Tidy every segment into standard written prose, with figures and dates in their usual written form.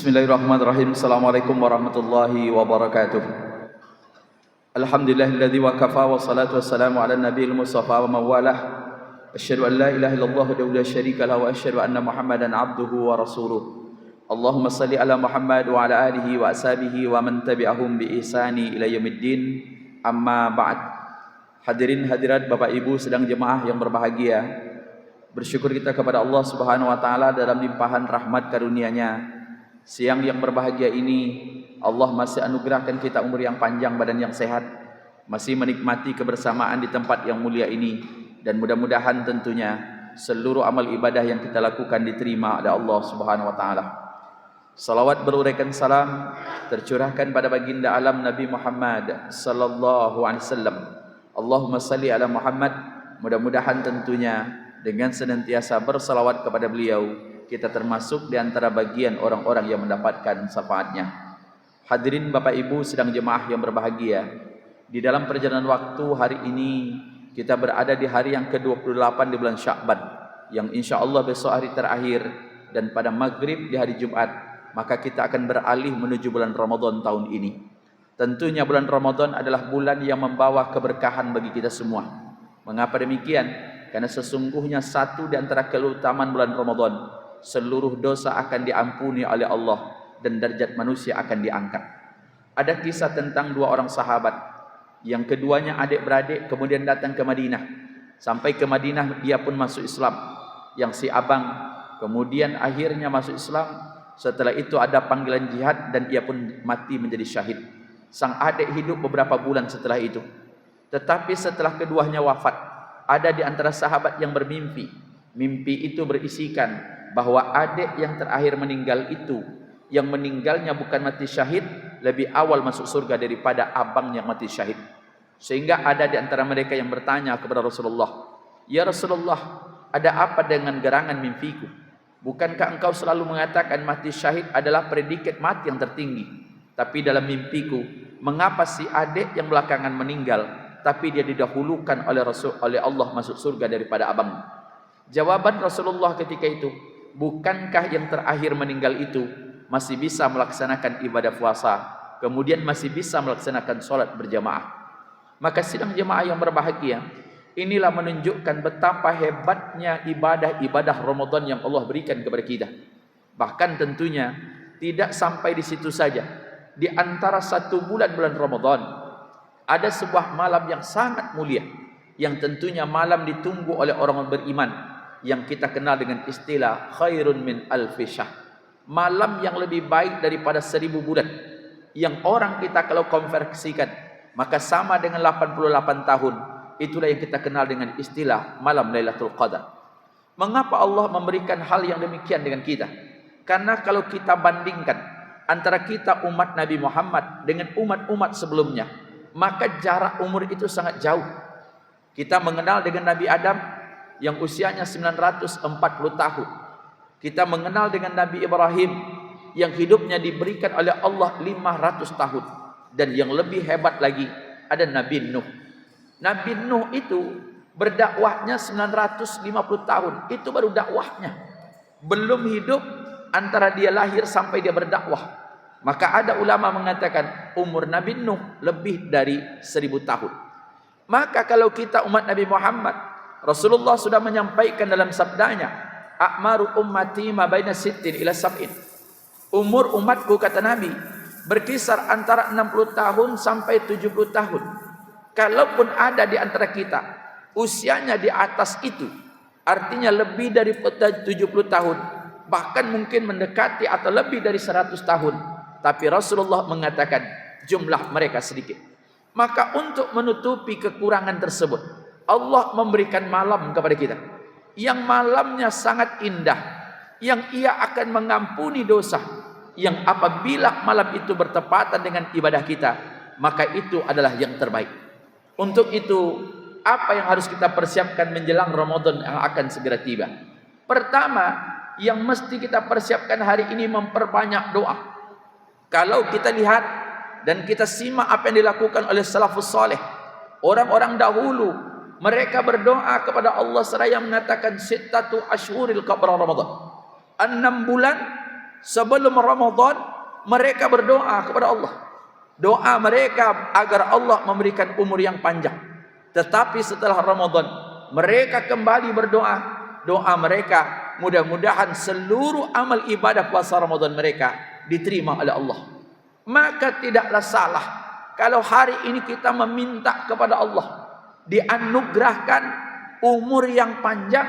Bismillahirrahmanirrahim. Assalamualaikum warahmatullahi wabarakatuh. Alhamdulillahilladzi wa kafa wa salatu wassalamu ala nabiyil mustafa wa mawalah. Asyhadu an la ilaha illallah wa la syarika lahu wa asyhadu anna Muhammadan abduhu wa rasuluh. Allahumma salli ala Muhammad wa ala alihi wa ashabihi wa man tabi'ahum bi ihsani ila yaumiddin. Amma ba'd. Hadirin hadirat Bapak Ibu sedang jemaah yang berbahagia. Bersyukur kita kepada Allah Subhanahu wa taala dalam limpahan rahmat karunia-Nya. Siang yang berbahagia ini Allah masih anugerahkan kita umur yang panjang, badan yang sehat, masih menikmati kebersamaan di tempat yang mulia ini, dan mudah-mudahan tentunya seluruh amal ibadah yang kita lakukan diterima oleh Allah Subhanahu wa taala. Salawat beruraikan salam tercurahkan pada baginda alam Nabi Muhammad sallallahu alaihi wasallam. Allahumma salli ala Muhammad. Mudah-mudahan tentunya dengan senantiasa bersalawat kepada beliau, kita termasuk di antara bagian orang-orang yang mendapatkan syafaatnya. Hadirin Bapak Ibu sedang jemaah yang berbahagia, di dalam perjalanan waktu hari ini kita berada di hari yang ke-28 di bulan Sya'ban, yang insya Allah besok hari terakhir, dan pada maghrib di hari Jumat maka kita akan beralih menuju bulan Ramadan tahun ini. Tentunya bulan Ramadan adalah bulan yang membawa keberkahan bagi kita semua. Mengapa demikian? Karena sesungguhnya satu di antara keutamaan bulan Ramadan, seluruh dosa akan diampuni oleh Allah dan derajat manusia akan diangkat. Ada kisah tentang dua orang sahabat, yang keduanya adik-beradik, kemudian datang ke Madinah. Sampai ke Madinah dia pun masuk Islam. Yang si abang kemudian akhirnya masuk Islam. Setelah itu ada panggilan jihad dan ia pun mati menjadi syahid. Sang adik hidup beberapa bulan setelah itu. Tetapi setelah keduanya wafat, ada di antara sahabat yang bermimpi. Mimpi itu berisikan bahwa adik yang terakhir meninggal itu, yang meninggalnya bukan mati syahid, lebih awal masuk surga daripada abang yang mati syahid. Sehingga ada di antara mereka yang bertanya kepada Rasulullah, "Ya Rasulullah, ada apa dengan gerangan mimpiku? Bukankah engkau selalu mengatakan mati syahid adalah predikat mati yang tertinggi? Tapi dalam mimpiku, mengapa si adik yang belakangan meninggal, tapi dia didahulukan oleh Allah masuk surga daripada abang?" Jawaban Rasulullah ketika itu, bukankah yang terakhir meninggal itu masih bisa melaksanakan ibadah puasa, kemudian masih bisa melaksanakan sholat berjamaah? Maka sidang jemaah yang berbahagia, inilah menunjukkan betapa hebatnya ibadah-ibadah Ramadan yang Allah berikan kepada kita. Bahkan tentunya tidak sampai di situ saja. Di antara satu bulan Ramadan, ada sebuah malam yang sangat mulia, yang tentunya malam ditunggu oleh orang beriman, yang kita kenal dengan istilah khairun min alfi syahr. Malam yang lebih baik daripada 1000 bulan. Yang orang kita kalau konversikan, maka sama dengan 88 tahun. Itulah yang kita kenal dengan istilah malam Lailatul Qadar. Mengapa Allah memberikan hal yang demikian dengan kita? Karena kalau kita bandingkan antara kita umat Nabi Muhammad dengan umat-umat sebelumnya, maka jarak umur itu sangat jauh. Kita mengenal dengan Nabi Adam yang usianya 940 tahun. Kita mengenal dengan Nabi Ibrahim yang hidupnya diberikan oleh Allah 500 tahun. Dan yang lebih hebat lagi, ada Nabi Nuh. Nabi Nuh itu berdakwahnya 950 tahun. Itu baru dakwahnya. Belum hidup antara dia lahir sampai dia berdakwah. Maka ada ulama mengatakan umur Nabi Nuh lebih dari 1000 tahun. Maka kalau kita umat Nabi Muhammad, Rasulullah sudah menyampaikan dalam sabdanya, "A'maru ummati ma baina sittin ila sab'in." Umur umatku, kata Nabi, berkisar antara 60 tahun sampai 70 tahun. Kalaupun ada di antara kita usianya di atas itu, artinya lebih dari 70 tahun, bahkan mungkin mendekati atau lebih dari 100 tahun, tapi Rasulullah mengatakan jumlah mereka sedikit. Maka untuk menutupi kekurangan tersebut, Allah memberikan malam kepada kita, yang malamnya sangat indah, yang ia akan mengampuni dosa, yang apabila malam itu bertepatan dengan ibadah kita, maka itu adalah yang terbaik. Untuk itu, apa yang harus kita persiapkan menjelang Ramadan yang akan segera tiba? Pertama, yang mesti kita persiapkan hari ini memperbanyak doa. Kalau kita lihat dan kita simak apa yang dilakukan oleh salafus saleh, orang-orang dahulu, mereka berdoa kepada Allah seraya mengatakan sittatu ashhuril qabla Ramadan. 6 bulan Sebelum Ramadan mereka berdoa kepada Allah. Doa mereka agar Allah memberikan umur yang panjang. Tetapi setelah Ramadan mereka kembali berdoa. Doa mereka mudah-mudahan seluruh amal ibadah puasa Ramadan mereka diterima oleh Allah. Maka tidaklah salah kalau hari ini kita meminta kepada Allah dianugerahkan umur yang panjang,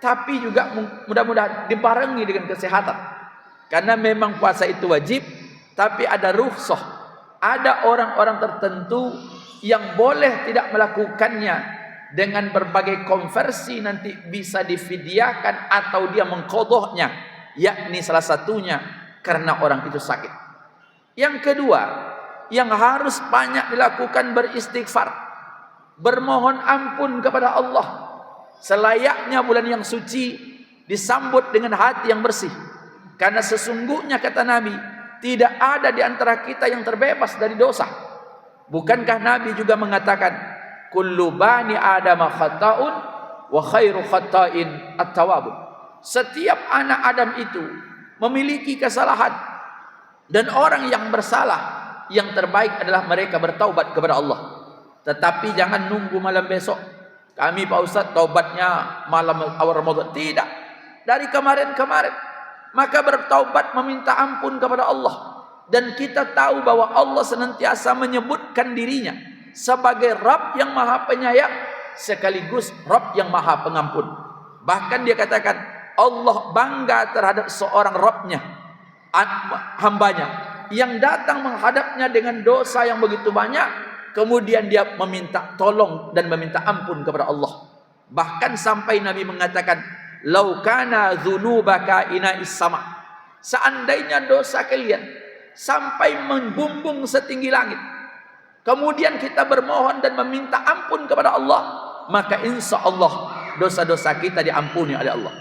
tapi juga mudah-mudahan dibarengi dengan kesehatan. Karena memang puasa itu wajib, tapi ada rukhsah. Ada orang-orang tertentu yang boleh tidak melakukannya, dengan berbagai konversi nanti bisa difidyahkan atau dia mengqadhahnya, yakni salah satunya karena orang itu sakit. Yang kedua, yang harus banyak dilakukan beristighfar, bermohon ampun kepada Allah. Selayaknya bulan yang suci disambut dengan hati yang bersih. Karena sesungguhnya kata Nabi, tidak ada di antara kita yang terbebas dari dosa. Bukankah Nabi juga mengatakan, kullu bani adama khata'un wa khairu khata'in at-tawwabun. Setiap anak Adam itu memiliki kesalahan, dan orang yang bersalah yang terbaik adalah mereka bertaubat kepada Allah. Tetapi jangan nunggu malam besok. Kami Pak Ustaz taubatnya malam awal Ramadan. Tidak, dari kemarin-kemarin. Maka bertaubat meminta ampun kepada Allah. Dan kita tahu bahwa Allah senantiasa menyebutkan dirinya sebagai Rabb yang maha penyayang, sekaligus Rabb yang maha pengampun. Bahkan dia katakan Allah bangga terhadap seorang Rabbnya, hambanya, yang datang menghadapnya dengan dosa yang begitu banyak, kemudian dia meminta tolong dan meminta ampun kepada Allah. Bahkan sampai Nabi mengatakan, lau kana dzunubaka ina'is sama, seandainya dosa kalian sampai membumbung setinggi langit, kemudian kita bermohon dan meminta ampun kepada Allah, maka insya Allah dosa-dosa kita diampuni oleh Allah.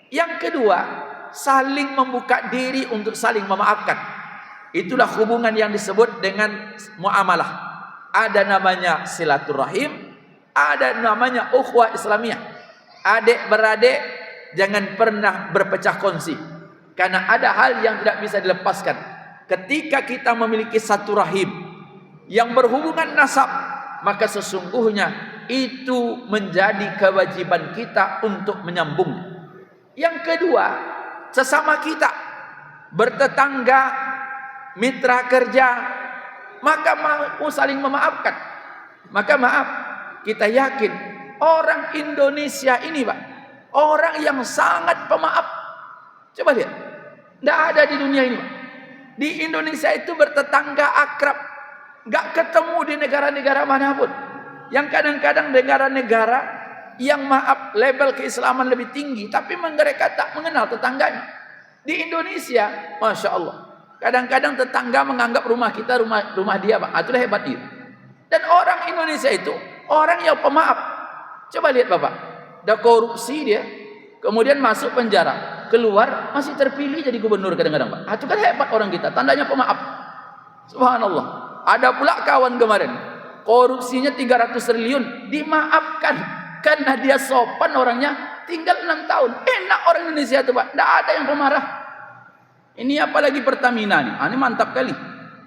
Yang kedua, saling membuka diri untuk saling memaafkan. Itulah hubungan yang disebut dengan muamalah. Ada namanya silaturahim, ada namanya ukhuwah Islamiyah. Adik beradik jangan pernah berpecah kongsi, karena ada hal yang tidak bisa dilepaskan. Ketika kita memiliki satu rahim yang berhubungan nasab, maka sesungguhnya itu menjadi kewajiban kita untuk menyambung. Yang kedua, sesama kita, bertetangga, mitra kerja, maka mau saling memaafkan. Maka maaf, kita yakin orang Indonesia ini Pak, orang yang sangat pemaaf. Coba lihat, tidak ada di dunia ini Pak. Di Indonesia itu bertetangga akrab, gak ketemu di negara-negara manapun. Yang kadang-kadang negara-negara yang maaf label keislaman lebih tinggi, tapi mereka tak mengenal tetangganya. Di Indonesia, Masya Allah, kadang-kadang tetangga menganggap rumah kita rumah dia Pak. Itulah hebat dia. Dan orang Indonesia itu orang yang pemaaf. Coba lihat Bapak, ada korupsi dia, kemudian masuk penjara, keluar masih terpilih jadi gubernur kadang-kadang Pak. Itu kan hebat orang kita, tandanya pemaaf. Subhanallah. Ada pula kawan kemarin, korupsinya 300 triliun, dimaafkan karena dia sopan orangnya, tinggal 6 tahun. Enak orang Indonesia itu Pak, tidak ada yang pemarah. Ini apalagi Pertamina nih, ini mantap kali.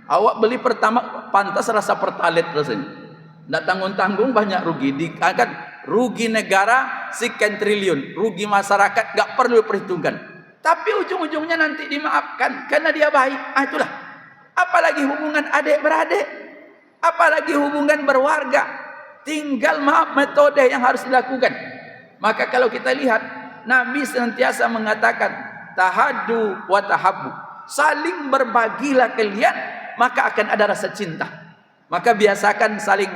Awak beli pertama pantas rasa Pertalite rasanya. Tidak tanggung-tanggung banyak rugi, akan rugi negara sekian triliun, rugi masyarakat gak perlu diperhitungkan. Tapi ujung-ujungnya nanti dimaafkan karena dia baik. Itulah. Apalagi hubungan adik beradik, apalagi hubungan berwarga, tinggal maaf metode yang harus dilakukan. Maka kalau kita lihat, Nabi senantiasa mengatakan tahaddu wa tahabbu, saling berbagilah kalian, maka akan ada rasa cinta. Maka biasakan saling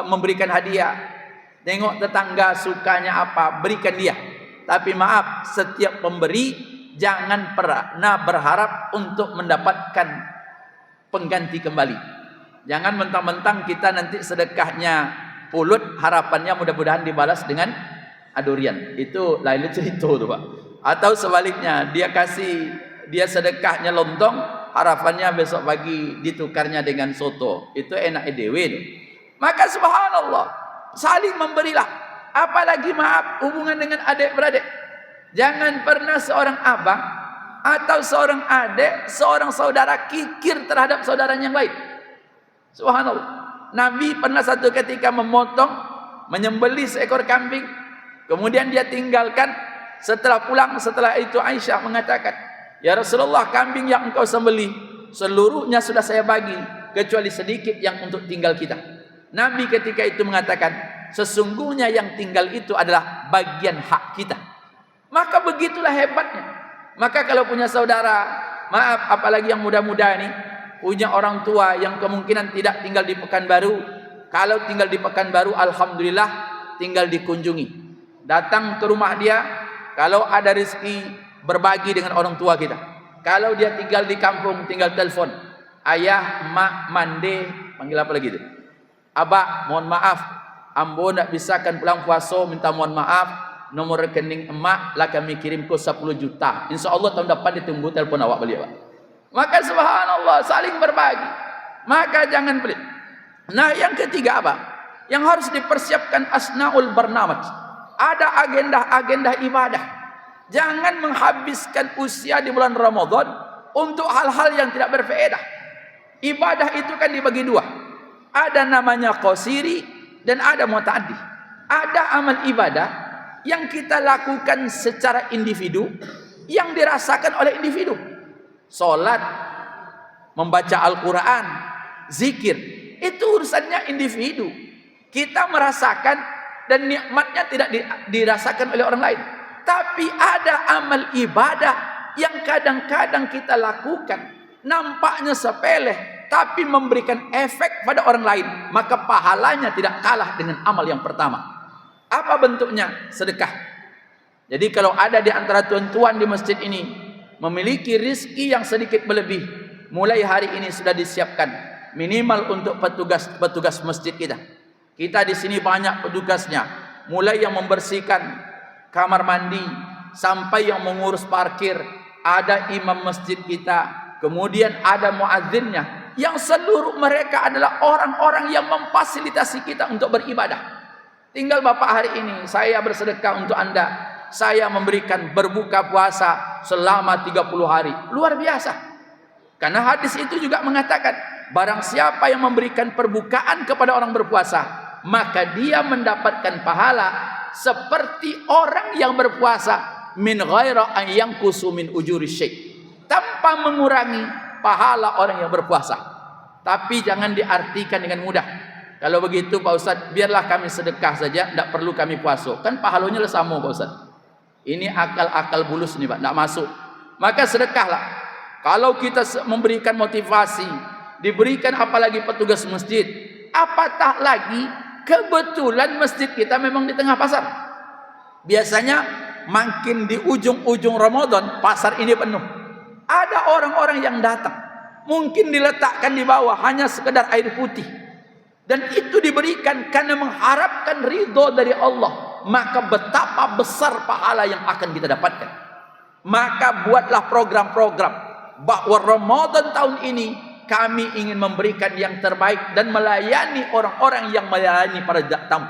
memberikan hadiah. Tengok tetangga sukanya apa, berikan dia. Tapi maaf, setiap pemberi jangan pernah berharap untuk mendapatkan pengganti kembali. Jangan mentang-mentang kita nanti sedekahnya pulut, harapannya mudah-mudahan dibalas dengan durian. Itu lain cerita tuh Pak. Atau sebaliknya, dia sedekahnya lontong, harapannya besok pagi ditukarnya dengan soto. Itu enak edewe tuh. Maka subhanallah, saling memberilah. Apalagi maaf hubungan dengan adik beradik. Jangan pernah seorang abang atau seorang adik, seorang saudara kikir terhadap saudaranya yang lain. Subhanallah. Nabi pernah satu ketika menyembelih seekor kambing, kemudian dia tinggalkan. Setelah pulang, setelah itu Aisyah mengatakan, "Ya Rasulullah, kambing yang engkau sembelih seluruhnya sudah saya bagi, kecuali sedikit yang untuk tinggal kita." Nabi ketika itu mengatakan, sesungguhnya yang tinggal itu adalah bagian hak kita. Maka begitulah hebatnya. Maka kalau punya saudara, maaf, apalagi yang muda-muda ini, punya orang tua yang kemungkinan tidak tinggal di Pekanbaru. Kalau tinggal di Pekanbaru, alhamdulillah, tinggal dikunjungi. Datang ke rumah dia, kalau ada rezeki, berbagi dengan orang tua kita. Kalau dia tinggal di kampung, tinggal telepon. Ayah, mak, mande, panggil apa lagi itu? Abah, mohon maaf, ambo nak bisakan pulang puasa, minta mohon maaf, nomor rekening emak lah kami kirim ke 10 juta. Insya Allah tahun depan ditunggu telepon awak balik, Pak. Maka subhanallah, saling berbagi. Maka jangan pelit. Nah, yang ketiga apa? Yang harus dipersiapkan asnaul barnamaj. Ada agenda-agenda ibadah. Jangan menghabiskan usia di bulan Ramadan untuk hal-hal yang tidak berfaedah. Ibadah itu kan dibagi dua. Ada namanya qasiri dan ada muta'addi. Ada amal ibadah yang kita lakukan secara individu, yang dirasakan oleh individu. Salat, membaca Al-Quran, zikir, itu urusannya individu. Kita merasakan dan nikmatnya tidak dirasakan oleh orang lain. Tapi ada amal ibadah yang kadang-kadang kita lakukan, nampaknya sepele, tapi memberikan efek pada orang lain. Maka pahalanya tidak kalah dengan amal yang pertama. Apa bentuknya? Sedekah. Jadi kalau ada di antara tuan-tuan di masjid ini memiliki rizki yang sedikit berlebih, mulai hari ini sudah disiapkan minimal untuk petugas masjid kita. Kita di sini banyak petugasnya, mulai yang membersihkan kamar mandi sampai yang mengurus parkir. Ada imam masjid kita, kemudian ada muadzinnya, yang seluruh mereka adalah orang-orang yang memfasilitasi kita untuk beribadah. Tinggal Bapak hari ini saya bersedekah untuk Anda, saya memberikan berbuka puasa selama 30 hari. Luar biasa. Karena hadis itu juga mengatakan, barang siapa yang memberikan perbukaan kepada orang berpuasa, maka dia mendapatkan pahala seperti orang yang berpuasa min ghaira an yanqusu min ujuri syai', tanpa mengurangi pahala orang yang berpuasa. Tapi jangan diartikan dengan mudah. Kalau begitu Pak Ustaz, biarlah kami sedekah saja, tidak perlu kami puasa. Kan pahalanya sama Pak Ustaz. Ini akal-akal bulus nih Pak, tidak masuk. Maka sedekahlah. Kalau kita memberikan motivasi, diberikan apalagi petugas masjid, apatah lagi kebetulan masjid kita memang di tengah pasar. Biasanya makin di ujung-ujung Ramadan, pasar ini penuh. Ada orang-orang yang datang, mungkin diletakkan di bawah hanya sekedar air putih, dan itu diberikan karena mengharapkan ridho dari Allah. Maka betapa besar pahala yang akan kita dapatkan. Maka buatlah program-program bahwa Ramadan tahun ini kami ingin memberikan yang terbaik dan melayani orang-orang yang melayani para tamu.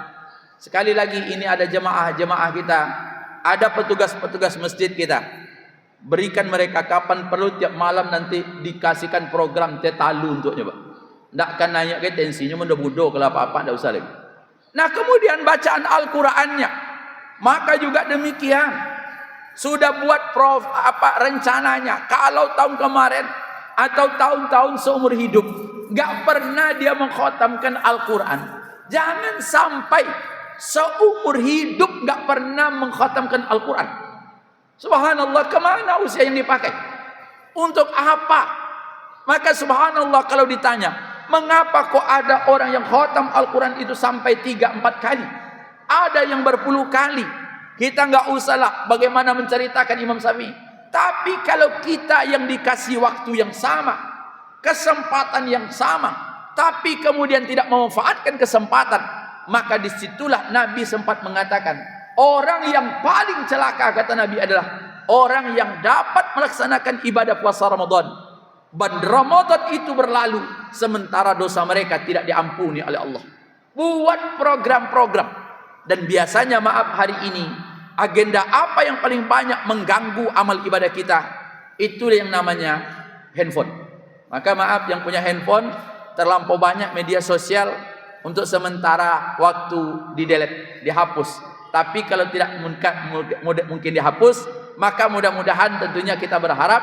Sekali lagi, ini ada jemaah-jemaah kita, ada petugas-petugas masjid kita. Berikan mereka kapan perlu, tiap malam nanti dikasihkan program tetalu untuknya Pak. Tidak akan nanya ke tensinya mudah-mudah kalau apa-apa, tidak usah lagi. Nah, kemudian bacaan Al-Qur'annya, maka juga demikian. Sudah buat rencananya. Kalau tahun kemarin atau tahun-tahun seumur hidup gak pernah dia mengkhatamkan Al-Quran, jangan sampai seumur hidup gak pernah mengkhatamkan Al-Quran. Subhanallah, kemana usia yang dipakai? Untuk apa? Maka subhanallah, kalau ditanya, mengapa kok ada orang yang khatam Al-Quran itu sampai 3-4 kali? Ada yang berpuluh kali. Kita nggak usahlah bagaimana menceritakan Imam Syafi'i. Tapi kalau kita yang dikasih waktu yang sama, kesempatan yang sama, tapi kemudian tidak memanfaatkan kesempatan, maka disitulah Nabi sempat mengatakan, orang yang paling celaka, kata Nabi, adalah orang yang dapat melaksanakan ibadah puasa Ramadan, dan Ramadan itu berlalu sementara dosa mereka tidak diampuni oleh Allah. Buat program-program, dan biasanya maaf hari ini agenda apa yang paling banyak mengganggu amal ibadah kita? Itu yang namanya handphone. Maka maaf yang punya handphone, terlampau banyak media sosial, untuk sementara waktu di-delete, dihapus. Tapi kalau tidak mungkin dihapus, maka mudah-mudahan tentunya kita berharap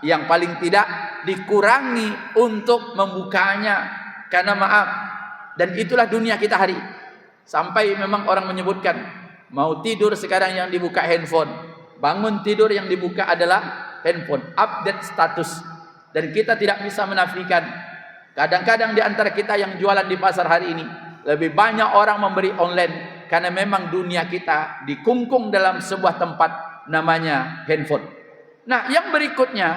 yang paling tidak dikurangi untuk membukanya. Karena maaf, dan itulah dunia kita hari. Sampai memang orang menyebutkan, mau tidur sekarang yang dibuka handphone, bangun tidur yang dibuka adalah handphone, update status. Dan kita tidak bisa menafikan, kadang-kadang di antara kita yang jualan di pasar hari ini, lebih banyak orang memberi online, karena memang dunia kita dikungkung dalam sebuah tempat namanya handphone. Nah, yang berikutnya,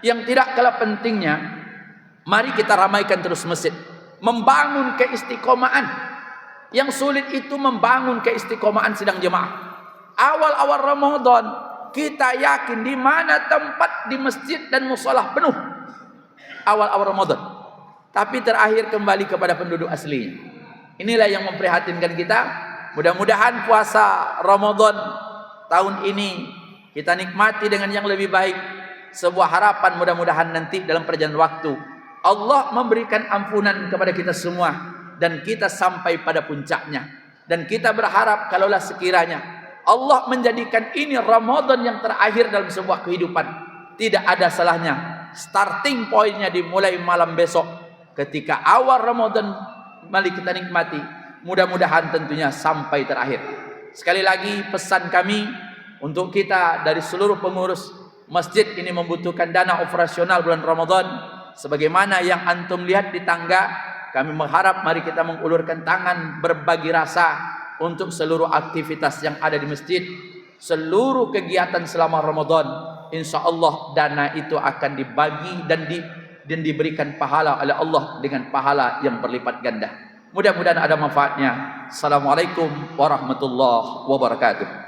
yang tidak kalah pentingnya, mari kita ramaikan terus masjid, membangun keistiqomahan. Yang sulit itu membangun keistiqomahan sidang jemaah. Awal-awal Ramadan, kita yakin di mana tempat di masjid dan musholah penuh. Awal-awal Ramadan. Tapi terakhir kembali kepada penduduk aslinya. Inilah yang memprihatinkan kita. Mudah-mudahan puasa Ramadan tahun ini kita nikmati dengan yang lebih baik. Sebuah harapan mudah-mudahan nanti dalam perjalanan waktu Allah memberikan ampunan kepada kita semua, dan kita sampai pada puncaknya. Dan kita berharap kalaulah sekiranya Allah menjadikan ini Ramadan yang terakhir dalam sebuah kehidupan, tidak ada salahnya starting pointnya dimulai malam besok, ketika awal Ramadan mari kita nikmati, mudah-mudahan tentunya sampai terakhir. Sekali lagi pesan kami untuk kita dari seluruh pengurus masjid ini, membutuhkan dana operasional bulan Ramadan. Sebagaimana yang antum lihat di tangga, kami mengharap mari kita mengulurkan tangan berbagi rasa untuk seluruh aktivitas yang ada di masjid, seluruh kegiatan selama Ramadan. Insya Allah dana itu akan dibagi dan diberikan pahala oleh Allah dengan pahala yang berlipat ganda. Mudah-mudahan ada manfaatnya. Assalamualaikum warahmatullahi wabarakatuh.